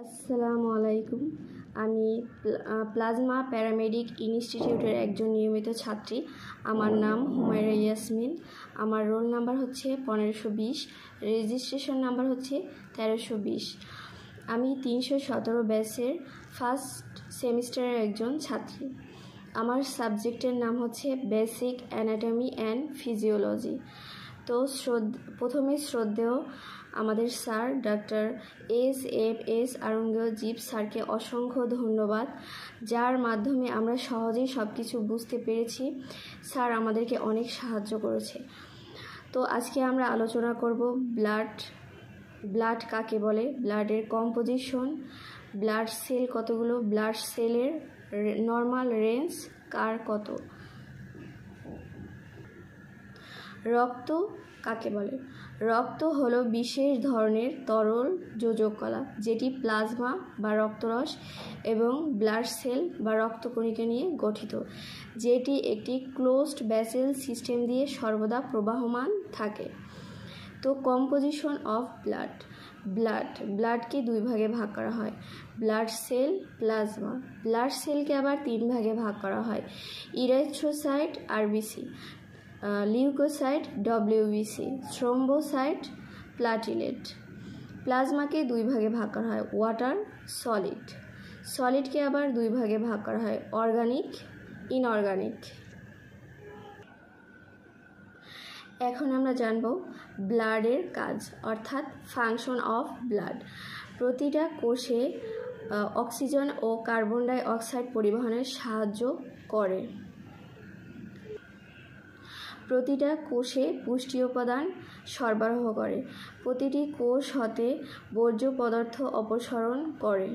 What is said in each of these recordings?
আসসালামু আলাইকুম। আমি প্লাজমা প্যারামেডিক ইনস্টিটিউটের একজন নিয়মিত ছাত্রী। আমার নাম হুমায়রা ইয়াসমিন। আমার রোল নাম্বার হচ্ছে 1520, রেজিস্ট্রেশন নাম্বার হচ্ছে 1320। আমি 317 ব্যাচের ফার্স্ট সেমিস্টারের একজন ছাত্রী। আমার সাবজেক্টের নাম হচ্ছে বেসিক অ্যানাটমি অ্যান্ড ফিজিওলজি। তো প্রথমে শ্রদ্ধেয় আমাদের স্যার ডক্টর এস আওরঙ্গজীব স্যারকে অসংখ্য ধন্যবাদ, যার মাধ্যমে আমরা সহজেই সব কিছু বুঝতে পেরেছি। স্যার আমাদেরকে অনেক সাহায্য করেছে। তো আজকে আমরা আলোচনা করব ব্লাড কাকে বলে, ব্লাডের কম্পোজিশন, ব্লাড সেল কতগুলো, ব্লাড সেলের নর্মাল রেঞ্জ কার কত, রক্ত কাকে বলে। রক্ত হলো বিশেষ ধরনের তরল যোজক কলা, যেটি প্লাজমা বা রক্তরস এবং ব্লাড সেল বা রক্তকণিকা নিয়ে গঠিত, যেটি একটি ক্লোজড ভেসেল সিস্টেম দিয়ে সর্বদা প্রবাহমান থাকে। তো কম্পোজিশন অফ ব্লাডকে দুই ভাগে ভাগ করা হয়, ব্লাড সেল, প্লাজমা। ব্লাড সেলকে আবার তিন ভাগে ভাগ করা হয়, erythrocyte RBC, leucocyte WBC, thrombocyte, platelet. প্লাজমাকে দুই ভাগে ভাগ করা হয়, ওয়াটার, সলিডকে আবার দুই ভাগে ভাগ করা হয়, অর্গানিক, ইনঅর্গানিক। এখন আমরা জানব ব্লাডের কাজ অর্থাৎ ফাংশন অফ ব্লাড। প্রতিটা কোষে অক্সিজেন ও কার্বন ডাই অক্সাইড পরিবহনের সাহায্য করে। প্রতিটা কোষে পুষ্টি উপাদান সরবরাহ করে। প্রতিটি কোষ হতে বর্জ্য পদার্থ অপসারণ করে।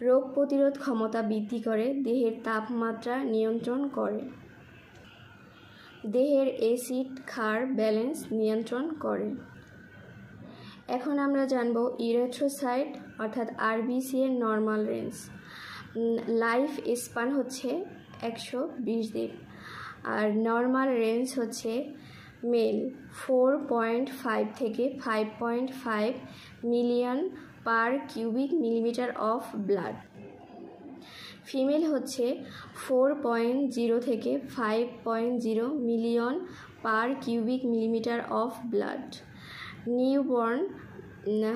রোগ প্রতিরোধ ক্ষমতা বৃদ্ধি করে। দেহের তাপমাত্রা নিয়ন্ত্রণ করে। দেহের অ্যাসিড ক্ষার ব্যালেন্স নিয়ন্ত্রণ করে। এখন আমরা জানব ইরিথ্রোসাইট অর্থাৎ আরবিসি এর নর্মাল রেঞ্জ। লাইফ স্পান হচ্ছে 120 দিন, আর নর্মাল রেঞ্জ হচ্ছে মেল 4.5 থেকে 5.5 million per cubic millimetre of blood. Female হচ্ছে 4.0 থেকে 5.0 million per cubic millimetre of blood. Newborn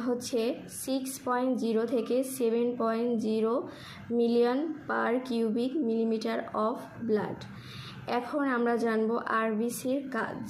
হচ্ছে 6.0 থেকে 7.0 million per cubic millimetre of blood. এখন আমরা জানব আরবিসির কাজ।